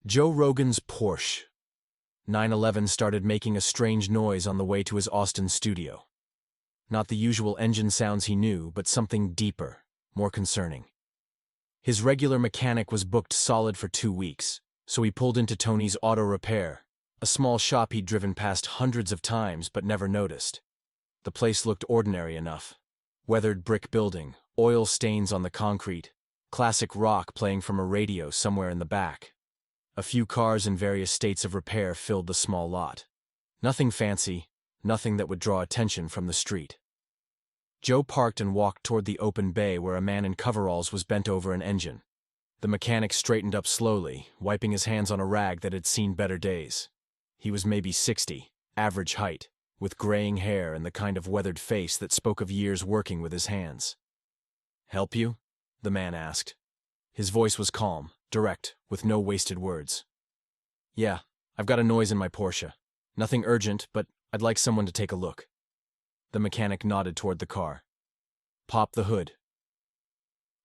Joe Rogan's Porsche 911 started making a strange noise on the way to his Austin studio. Not the usual engine sounds he knew, but something deeper, more concerning. His regular mechanic was booked solid for 2 weeks, so he pulled into Tony's Auto Repair, a small shop he'd driven past hundreds of times but never noticed. The place looked ordinary enough. Weathered brick building, oil stains on the concrete, classic rock playing from a radio somewhere in the back. A few cars in various states of repair filled the small lot. Nothing fancy, nothing that would draw attention from the street. Joe parked and walked toward the open bay where a man in coveralls was bent over an engine. The mechanic straightened up slowly, wiping his hands on a rag that had seen better days. He was maybe 60, average height, with graying hair and the kind of weathered face that spoke of years working with his hands. "Help you?" the man asked. His voice was calm, direct, with no wasted words. "Yeah, I've got a noise in my Porsche. Nothing urgent, but I'd like someone to take a look." The mechanic nodded toward the car. "Pop the hood."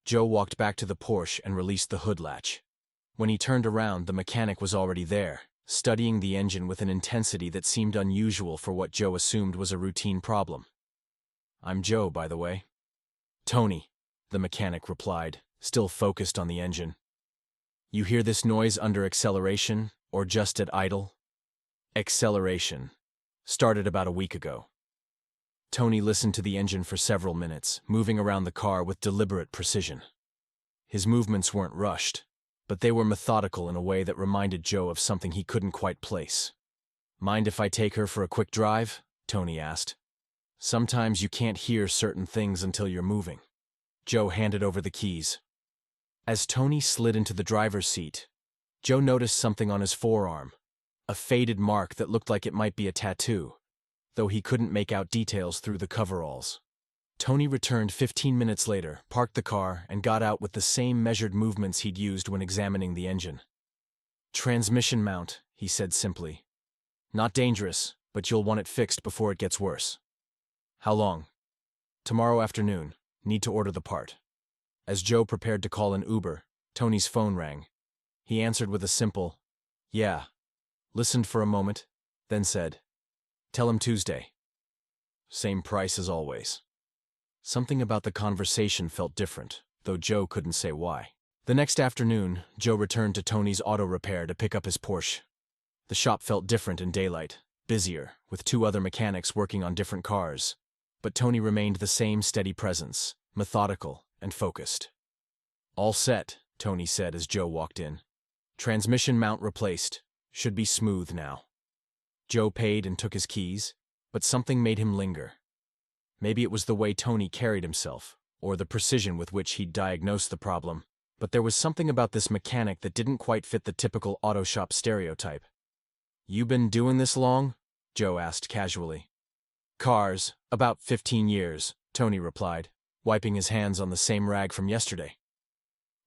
Joe walked back to the Porsche and released the hood latch. When he turned around, the mechanic was already there, studying the engine with an intensity that seemed unusual for what Joe assumed was a routine problem. "I'm Joe, by the way." "Tony," the mechanic replied, still focused on the engine. "You hear this noise under acceleration, or just at idle?" "Acceleration. Started about a week ago." Tony listened to the engine for several minutes, moving around the car with deliberate precision. His movements weren't rushed, but they were methodical in a way that reminded Joe of something he couldn't quite place. "Mind if I take her for a quick drive?" Tony asked. "Sometimes you can't hear certain things until you're moving." Joe handed over the keys. As Tony slid into the driver's seat, Joe noticed something on his forearm, a faded mark that looked like it might be a tattoo, though he couldn't make out details through the coveralls. Tony returned 15 minutes later, parked the car, and got out with the same measured movements he'd used when examining the engine. "Transmission mount," he said simply. "Not dangerous, but you'll want it fixed before it gets worse." "How long?" "Tomorrow afternoon. Need to order the part." As Joe prepared to call an Uber, Tony's phone rang. He answered with a simple, "Yeah," listened for a moment, then said, "Tell him Tuesday." Same price as always. Something about the conversation felt different, though Joe couldn't say why. The next afternoon, Joe returned to Tony's Auto Repair to pick up his Porsche. The shop felt different in daylight, busier, with 2 other mechanics working on different cars. But Tony remained the same steady presence, methodical and focused. "All set," Tony said as Joe walked in. "Transmission mount replaced. Should be smooth now." Joe paid and took his keys, but something made him linger. Maybe it was the way Tony carried himself, or the precision with which he'd diagnosed the problem, but there was something about this mechanic that didn't quite fit the typical auto shop stereotype. "You been doing this long?" Joe asked casually. "Cars, about 15 years, Tony replied, wiping his hands on the same rag from yesterday.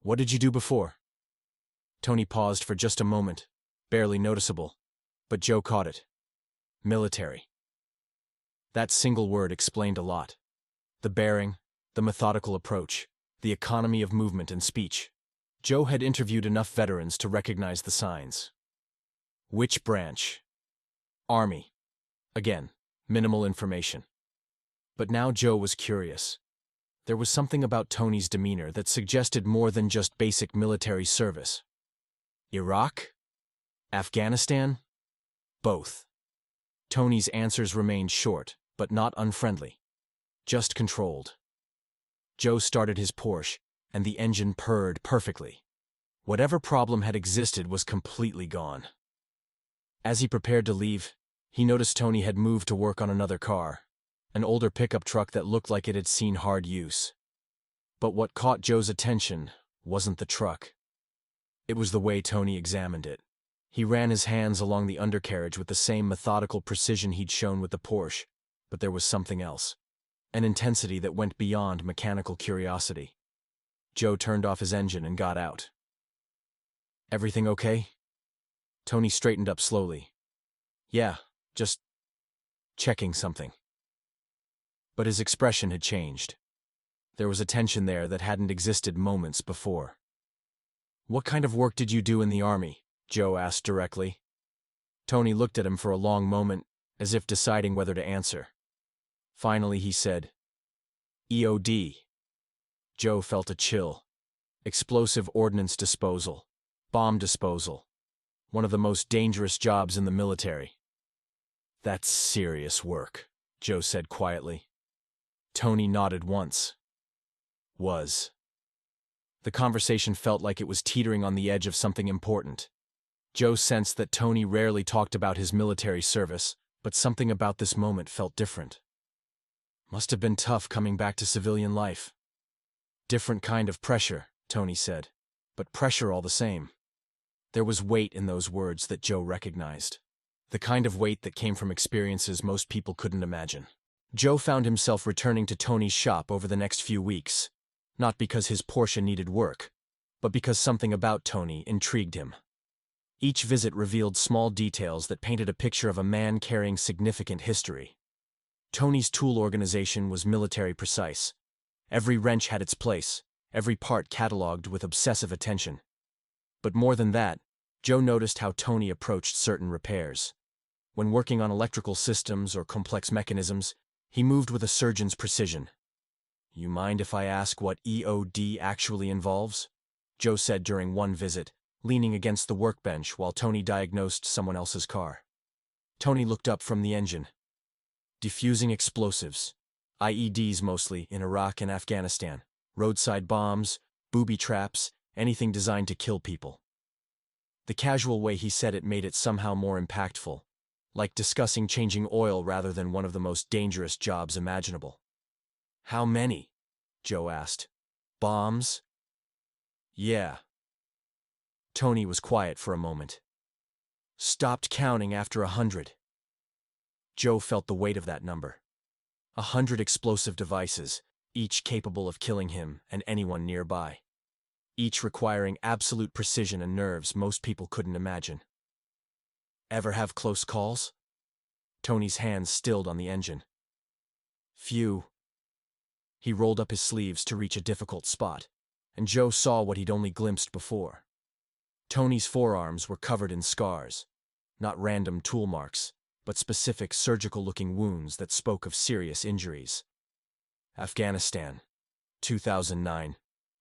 "What did you do before?" Tony paused for just a moment, barely noticeable, but Joe caught it. "Military." That single word explained a lot. The bearing, the methodical approach, the economy of movement and speech. Joe had interviewed enough veterans to recognize the signs. "Which branch?" "Army." Again, minimal information. But now Joe was curious. There was something about Tony's demeanor that suggested more than just basic military service. "Iraq? Afghanistan?" "Both." Tony's answers remained short, but not unfriendly. Just controlled. Joe started his Porsche, and the engine purred perfectly. Whatever problem had existed was completely gone. As he prepared to leave, he noticed Tony had moved to work on another car, an older pickup truck that looked like it had seen hard use. But what caught Joe's attention wasn't the truck. It was the way Tony examined it. He ran his hands along the undercarriage with the same methodical precision he'd shown with the Porsche, but there was something else. An intensity that went beyond mechanical curiosity. Joe turned off his engine and got out. "Everything okay?" Tony straightened up slowly. "Yeah, just checking something." But his expression had changed. There was a tension there that hadn't existed moments before. "What kind of work did you do in the Army?" Joe asked directly. Tony looked at him for a long moment, as if deciding whether to answer. Finally, he said, EOD. Joe felt a chill. Explosive Ordnance Disposal. Bomb disposal. One of the most dangerous jobs in the military. That's serious work, Joe said quietly. Tony nodded once. Was. The conversation felt like it was teetering on the edge of something important. Joe sensed that Tony rarely talked about his military service, but something about this moment felt different. Must have been tough coming back to civilian life. Different kind of pressure, Tony said, but pressure all the same. There was weight in those words that Joe recognized. The kind of weight that came from experiences most people couldn't imagine. Joe found himself returning to Tony's shop over the next few weeks, not because his Porsche needed work, but because something about Tony intrigued him. Each visit revealed small details that painted a picture of a man carrying significant history. Tony's tool organization was military precise. Every wrench had its place, every part cataloged with obsessive attention. But more than that, Joe noticed how Tony approached certain repairs. When working on electrical systems or complex mechanisms, he moved with a surgeon's precision. You mind if I ask what EOD actually involves? Joe said during one visit, leaning against the workbench while Tony diagnosed someone else's car. Tony looked up from the engine. Defusing explosives, IEDs mostly, in Iraq and Afghanistan, roadside bombs, booby traps, anything designed to kill people. The casual way he said it made it somehow more impactful, like discussing changing oil rather than one of the most dangerous jobs imaginable. How many? Joe asked. Bombs? Yeah. Tony was quiet for a moment. Stopped counting after 100. Joe felt the weight of that number. 100 explosive devices, each capable of killing him and anyone nearby. Each requiring absolute precision and nerves most people couldn't imagine. Ever have close calls? Tony's hands stilled on the engine. Few. He rolled up his sleeves to reach a difficult spot, and Joe saw what he'd only glimpsed before. Tony's forearms were covered in scars, not random tool marks, but specific surgical-looking wounds that spoke of serious injuries. Afghanistan, 2009,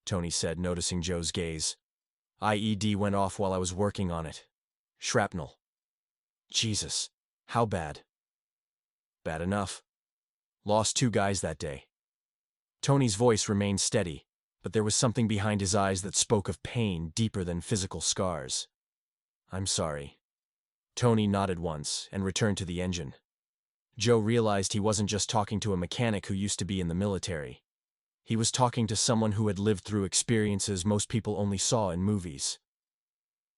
Tony said, noticing Joe's gaze. IED went off while I was working on it. Shrapnel. Jesus, how bad? Bad enough. Lost 2 guys that day. Tony's voice remained steady, but there was something behind his eyes that spoke of pain deeper than physical scars. I'm sorry. Tony nodded once and returned to the engine. Joe realized he wasn't just talking to a mechanic who used to be in the military. He was talking to someone who had lived through experiences most people only saw in movies.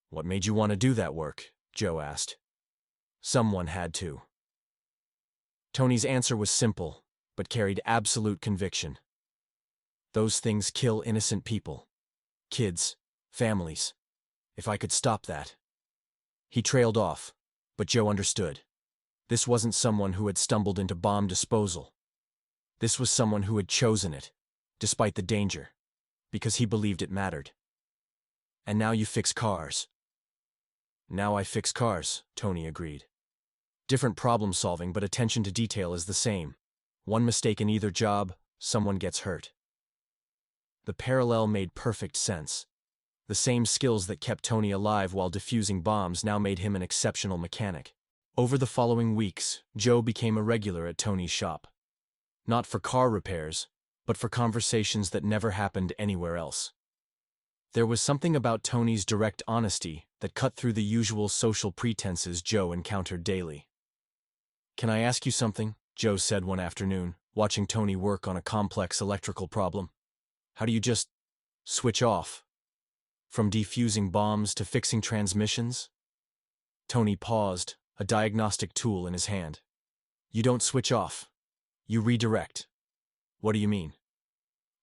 What made you want to do that work? Joe asked. Someone had to. Tony's answer was simple, but carried absolute conviction. Those things kill innocent people. Kids, families. If I could stop that. He trailed off, but Joe understood. This wasn't someone who had stumbled into bomb disposal. This was someone who had chosen it, despite the danger, because he believed it mattered. And now you fix cars. Now I fix cars, Tony agreed. Different problem solving, but attention to detail is the same. One mistake in either job, someone gets hurt. The parallel made perfect sense. The same skills that kept Tony alive while defusing bombs now made him an exceptional mechanic. Over the following weeks, Joe became a regular at Tony's shop. Not for car repairs, but for conversations that never happened anywhere else. There was something about Tony's direct honesty that cut through the usual social pretenses Joe encountered daily. Can I ask you something? Joe said one afternoon, watching Tony work on a complex electrical problem. How do you just switch off? From defusing bombs to fixing transmissions? Tony paused, a diagnostic tool in his hand. You don't switch off. You redirect. What do you mean?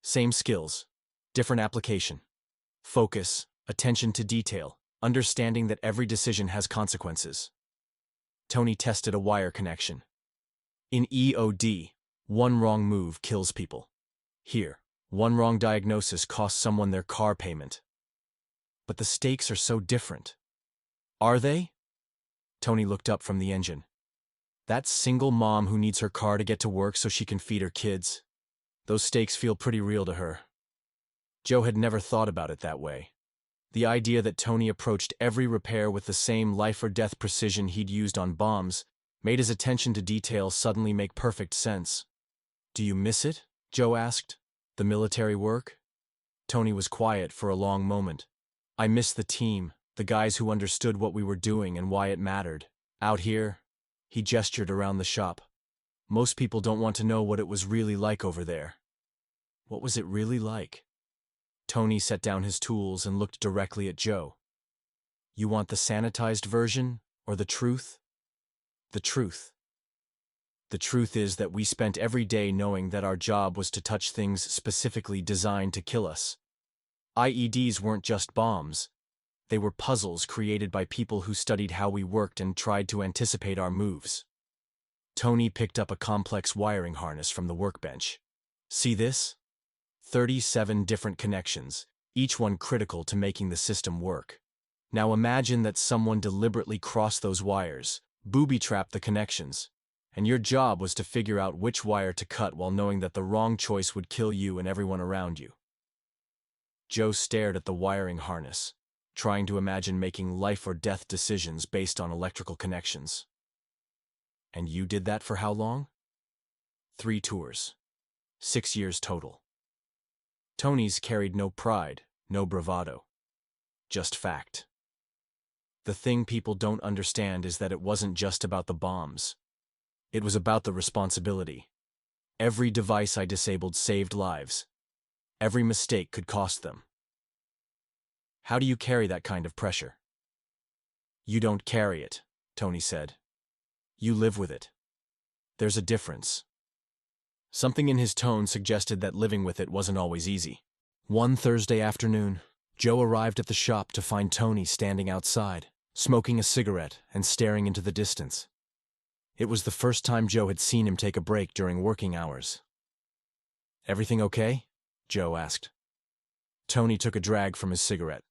Same skills, different application. Focus, attention to detail, understanding that every decision has consequences. Tony tested a wire connection. In EOD, one wrong move kills people. Here, one wrong diagnosis costs someone their car payment. But the stakes are so different. Are they? Tony looked up from the engine. That single mom who needs her car to get to work so she can feed her kids. Those stakes feel pretty real to her. Joe had never thought about it that way. The idea that Tony approached every repair with the same life-or-death precision he'd used on bombs made his attention to detail suddenly make perfect sense. "Do you miss it?" Joe asked. "The military work?" Tony was quiet for a long moment. "I miss the team, the guys who understood what we were doing and why it mattered. Out here," he gestured around the shop, "most people don't want to know what it was really like over there." What was it really like? Tony set down his tools and looked directly at Joe. "You want the sanitized version, or the truth?" "The truth. The truth is that we spent every day knowing that our job was to touch things specifically designed to kill us. IEDs weren't just bombs. They were puzzles created by people who studied how we worked and tried to anticipate our moves." Tony picked up a complex wiring harness from the workbench. "See this? 37 different connections, each one critical to making the system work. Now imagine that someone deliberately crossed those wires, booby-trapped the connections, and your job was to figure out which wire to cut while knowing that the wrong choice would kill you and everyone around you." Joe stared at the wiring harness, trying to imagine making life-or-death decisions based on electrical connections. "And you did that for how long?" 3 tours. 6 years total. Tony's carried no pride, no bravado. Just fact. The thing people don't understand is that it wasn't just about the bombs. It was about the responsibility. Every device I disabled saved lives. Every mistake could cost them. How do you carry that kind of pressure? "You don't carry it," Tony said. "You live with it. There's a difference." Something in his tone suggested that living with it wasn't always easy. One Thursday afternoon, Joe arrived at the shop to find Tony standing outside, smoking a cigarette and staring into the distance. It was the first time Joe had seen him take a break during working hours. "Everything okay?" Joe asked. Tony took a drag from his cigarette.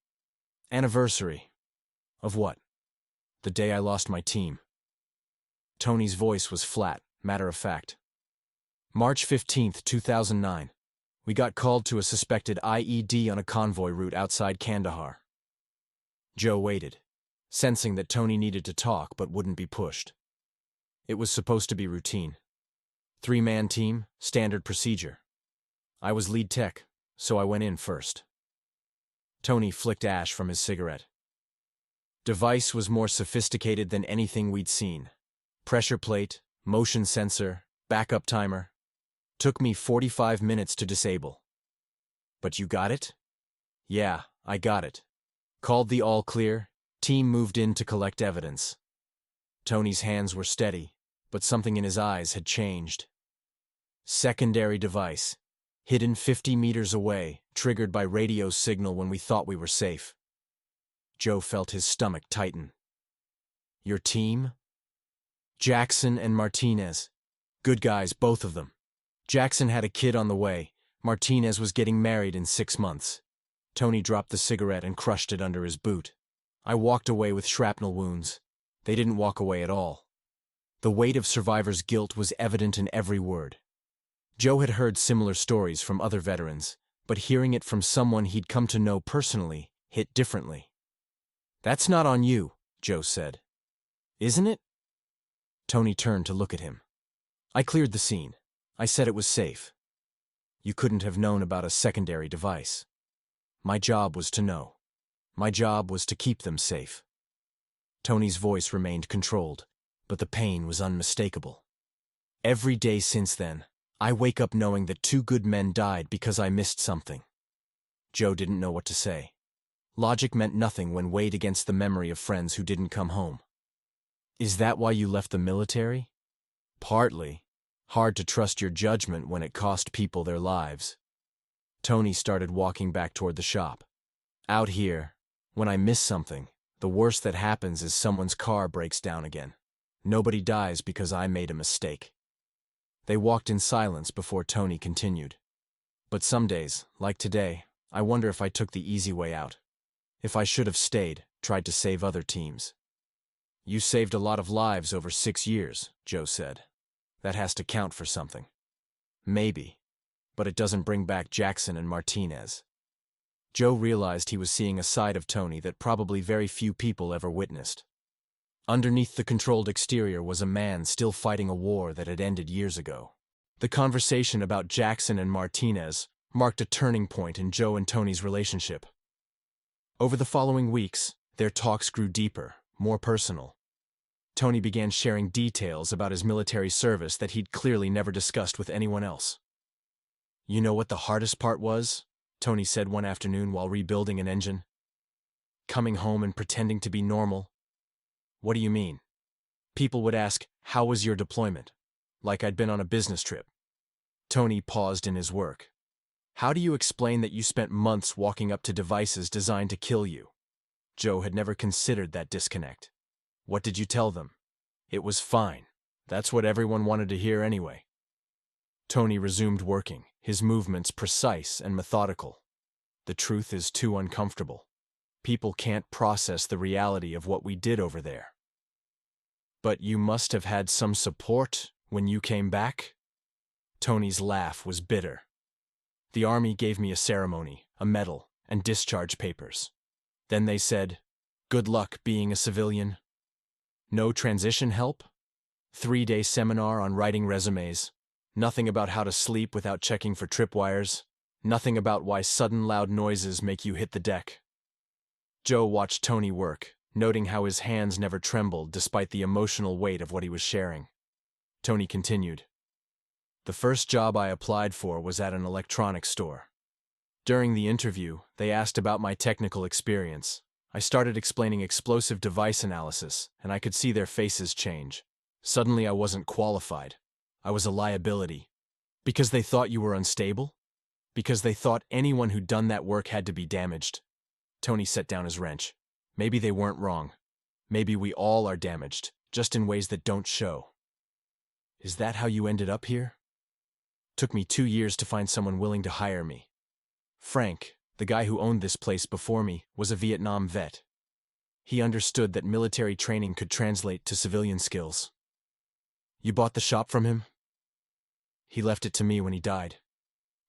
"Anniversary." "Of what?" "The day I lost my team." Tony's voice was flat, matter-of-fact. "March 15th, 2009. We got called to a suspected IED on a convoy route outside Kandahar." Joe waited, sensing that Tony needed to talk but wouldn't be pushed. It was supposed to be routine. 3-man team, standard procedure. I was lead tech, so I went in first. Tony flicked ash from his cigarette. "Device was more sophisticated than anything we'd seen. Pressure plate, motion sensor, backup timer. Took me 45 minutes to disable." "But you got it?" "Yeah, I got it. Called the all clear, team moved in to collect evidence." Tony's hands were steady, but something in his eyes had changed. "Secondary device. Hidden 50 meters away, triggered by radio signal when we thought we were safe." Joe felt his stomach tighten. "Your team?" "Jackson and Martinez. Good guys, both of them. Jackson had a kid on the way. Martinez was getting married in 6 months. Tony dropped the cigarette and crushed it under his boot. I walked away with shrapnel wounds. They didn't walk away at all." The weight of survivors' guilt was evident in every word. Joe had heard similar stories from other veterans, but hearing it from someone he'd come to know personally hit differently. "That's not on you," Joe said. "Isn't it?" Tony turned to look at him. "I cleared the scene. I said it was safe. You couldn't have known about a secondary device. My job was to know. My job was to keep them safe." Tony's voice remained controlled, but the pain was unmistakable. "Every day since then, I wake up knowing that 2 good men died because I missed something." Joe didn't know what to say. Logic meant nothing when weighed against the memory of friends who didn't come home. "Is that why you left the military?" "Partly. Hard to trust your judgment when it cost people their lives." Tony started walking back toward the shop. "Out here, when I miss something, the worst that happens is someone's car breaks down again. Nobody dies because I made a mistake." They walked in silence before Tony continued. "But some days, like today, I wonder if I took the easy way out. If I should have stayed, tried to save other teams. You saved a lot of lives over 6 years, Joe said. That has to count for something. Maybe. But it doesn't bring back Jackson and Martinez. Joe realized he was seeing a side of Tony that probably very few people ever witnessed. Underneath the controlled exterior was a man still fighting a war that had ended years ago. The conversation about Jackson and Martinez marked a turning point in Joe and Tony's relationship. Over the following weeks, their talks grew deeper, more personal. Tony began sharing details about his military service that he'd clearly never discussed with anyone else. "You know what the hardest part was?" Tony said one afternoon while rebuilding an engine. "Coming home and pretending to be normal." "What do you mean?" People would ask, "How was your deployment?" Like I'd been on a business trip. Tony paused in his work. "How do you explain that you spent months walking up to devices designed to kill you?" Joe had never considered that disconnect. "What did you tell them?" "It was fine. That's what everyone wanted to hear anyway." Tony resumed working, his movements precise and methodical. "The truth is too uncomfortable. People can't process the reality of what we did over there." "But you must have had some support when you came back?" Tony's laugh was bitter. "The Army gave me a ceremony, a medal, and discharge papers. Then they said, 'Good luck being a civilian.' No transition help? 3-day seminar on writing resumes. Nothing about how to sleep without checking for tripwires. Nothing about why sudden loud noises make you hit the deck." Joe watched Tony work, noting how his hands never trembled despite the emotional weight of what he was sharing. Tony continued. "The first job I applied for was at an electronics store. During the interview, they asked about my technical experience. I started explaining explosive device analysis, and I could see their faces change. Suddenly I wasn't qualified. I was a liability. Because they thought you were unstable? Because they thought anyone who'd done that work had to be damaged." Tony set down his wrench. "Maybe they weren't wrong. Maybe we all are damaged, just in ways that don't show." "Is that how you ended up here?" "Took me 2 years to find someone willing to hire me. Frank, the guy who owned this place before me, was a Vietnam vet. He understood that military training could translate to civilian skills." "You bought the shop from him?" "He left it to me when he died.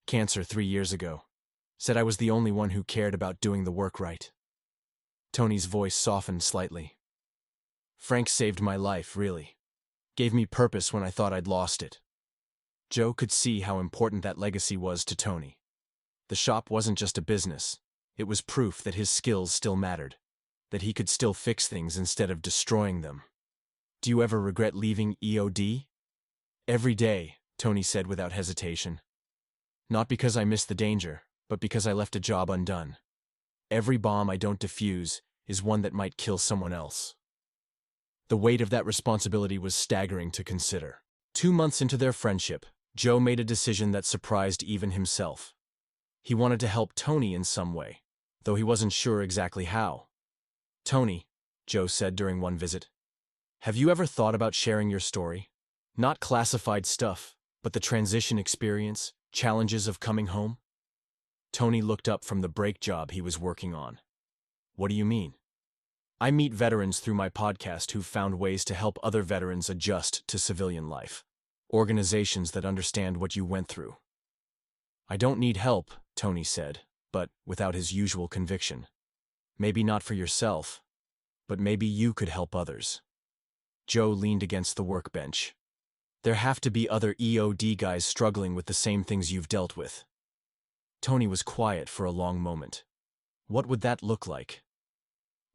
Cancer 3 years ago. Said I was the only one who cared about doing the work right." Tony's voice softened slightly. "Frank saved my life, really. Gave me purpose when I thought I'd lost it." Joe could see how important that legacy was to Tony. The shop wasn't just a business. It was proof that his skills still mattered, that he could still fix things instead of destroying them. "Do you ever regret leaving EOD?" "Every day," Tony said without hesitation. "Not because I missed the danger, but because I left a job undone. Every bomb I don't defuse is one that might kill someone else." The weight of that responsibility was staggering to consider. 2 months into their friendship, Joe made a decision that surprised even himself. He wanted to help Tony in some way, though he wasn't sure exactly how. "Tony," Joe said during one visit, "have you ever thought about sharing your story? Not classified stuff, but the transition experience, challenges of coming home?" Tony looked up from the brake job he was working on. "What do you mean?" "I meet veterans through my podcast who've found ways to help other veterans adjust to civilian life. Organizations that understand what you went through." "I don't need help," Tony said, but without his usual conviction. "Maybe not for yourself, but maybe you could help others." Joe leaned against the workbench. "There have to be other EOD guys struggling with the same things you've dealt with." Tony was quiet for a long moment. What would that look like?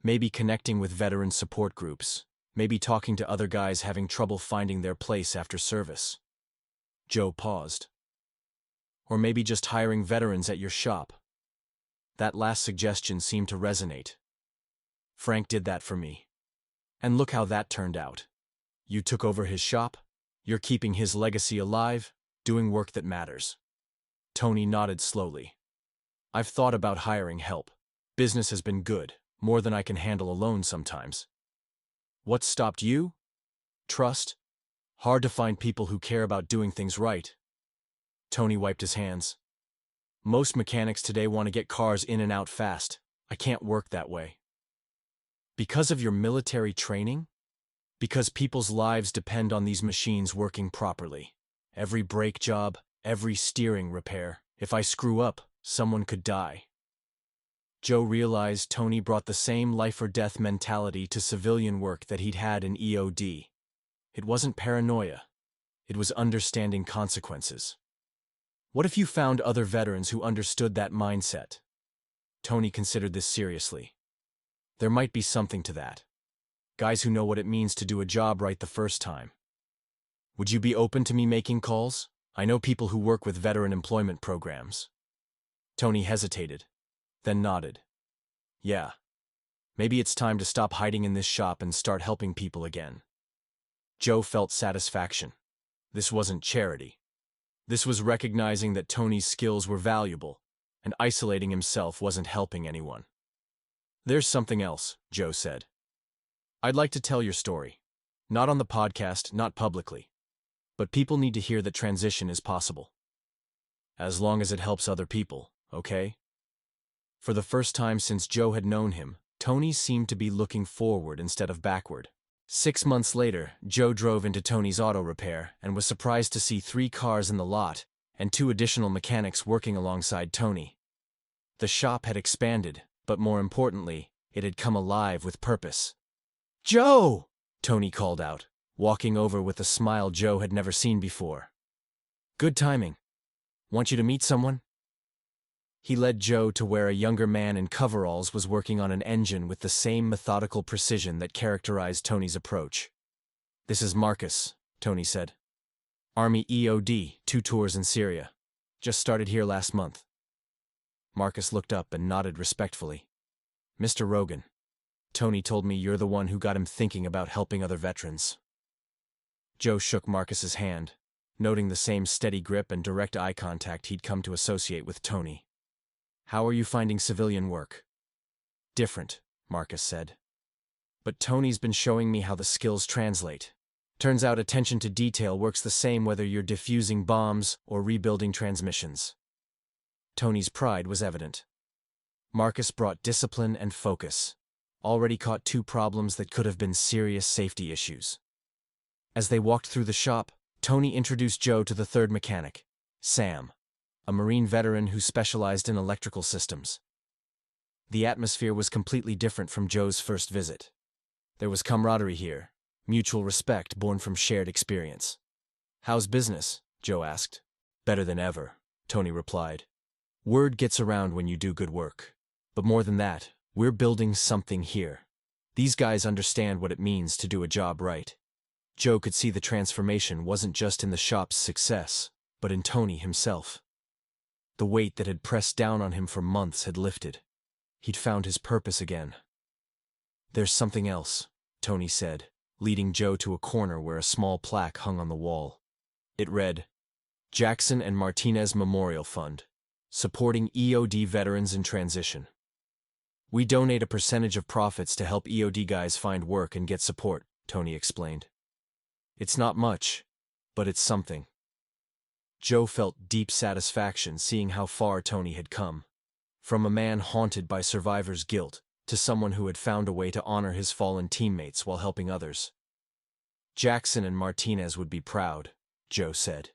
Maybe connecting with veteran support groups. Maybe talking to other guys having trouble finding their place after service. Joe paused. Or maybe just hiring veterans at your shop. That last suggestion seemed to resonate. "Frank did that for me. And look how that turned out. You took over his shop. You're keeping his legacy alive, doing work that matters." Tony nodded slowly. "I've thought about hiring help. Business has been good, more than I can handle alone sometimes." "What stopped you?" "Trust. Hard to find people who care about doing things right." Tony wiped his hands. "Most mechanics today want to get cars in and out fast. I can't work that way." "Because of your military training?" Because people's lives depend on these machines working properly. Every brake job, every steering repair. If I screw up, someone could die. Joe realized Tony brought the same life-or-death mentality to civilian work that he'd had in EOD. It wasn't paranoia. It was understanding consequences. What if you found other veterans who understood that mindset? Tony considered this seriously. There might be something to that. Guys who know what it means to do a job right the first time. Would you be open to me making calls? I know people who work with veteran employment programs. Tony hesitated, then nodded. Yeah. Maybe it's time to stop hiding in this shop and start helping people again. Joe felt satisfaction. This wasn't charity. This was recognizing that Tony's skills were valuable, and isolating himself wasn't helping anyone. There's something else, Joe said. I'd like to tell your story. Not on the podcast, not publicly. But people need to hear that transition is possible. As long as it helps other people, okay? For the first time since Joe had known him, Tony seemed to be looking forward instead of backward. 6 months later, Joe drove into Tony's auto repair and was surprised to see 3 cars in the lot and 2 additional mechanics working alongside Tony. The shop had expanded, but more importantly, it had come alive with purpose. "Joe!" Tony called out, walking over with a smile Joe had never seen before. "Good timing. Want you to meet someone?" He led Joe to where a younger man in coveralls was working on an engine with the same methodical precision that characterized Tony's approach. "This is Marcus," Tony said. "Army EOD, 2 tours in Syria. Just started here last month." Marcus looked up and nodded respectfully. "Mr. Rogan, Tony told me you're the one who got him thinking about helping other veterans." Joe shook Marcus's hand, noting the same steady grip and direct eye contact he'd come to associate with Tony. "How are you finding civilian work?" "Different," Marcus said. "But Tony's been showing me how the skills translate. Turns out attention to detail works the same whether you're defusing bombs or rebuilding transmissions." Tony's pride was evident. Marcus brought discipline and focus, already caught 2 problems that could have been serious safety issues. As they walked through the shop, Tony introduced Joe to the 3rd mechanic, Sam, a Marine veteran who specialized in electrical systems. The atmosphere was completely different from Joe's first visit. There was camaraderie here, mutual respect born from shared experience. "How's business?" Joe asked. "Better than ever," Tony replied. "Word gets around when you do good work. But more than that, we're building something here. These guys understand what it means to do a job right." Joe could see the transformation wasn't just in the shop's success, but in Tony himself. The weight that had pressed down on him for months had lifted. He'd found his purpose again. "There's something else," Tony said, leading Joe to a corner where a small plaque hung on the wall. It read, "Jackson and Martinez Memorial Fund, supporting EOD veterans in transition. We donate a percentage of profits to help EOD guys find work and get support," Tony explained. "It's not much, but it's something." Joe felt deep satisfaction seeing how far Tony had come. From a man haunted by survivor's guilt to someone who had found a way to honor his fallen teammates while helping others. "Jackson and Martinez would be proud," Joe said.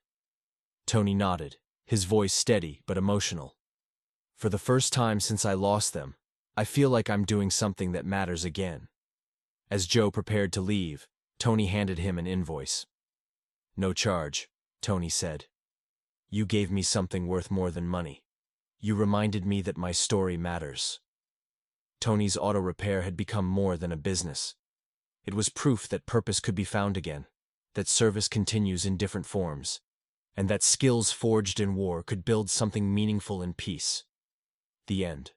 Tony nodded, his voice steady but emotional. "For the first time since I lost them, I feel like I'm doing something that matters again." As Joe prepared to leave, Tony handed him an invoice. "No charge," Tony said. "You gave me something worth more than money. You reminded me that my story matters." Tony's auto repair had become more than a business. It was proof that purpose could be found again, that service continues in different forms, and that skills forged in war could build something meaningful in peace. The end.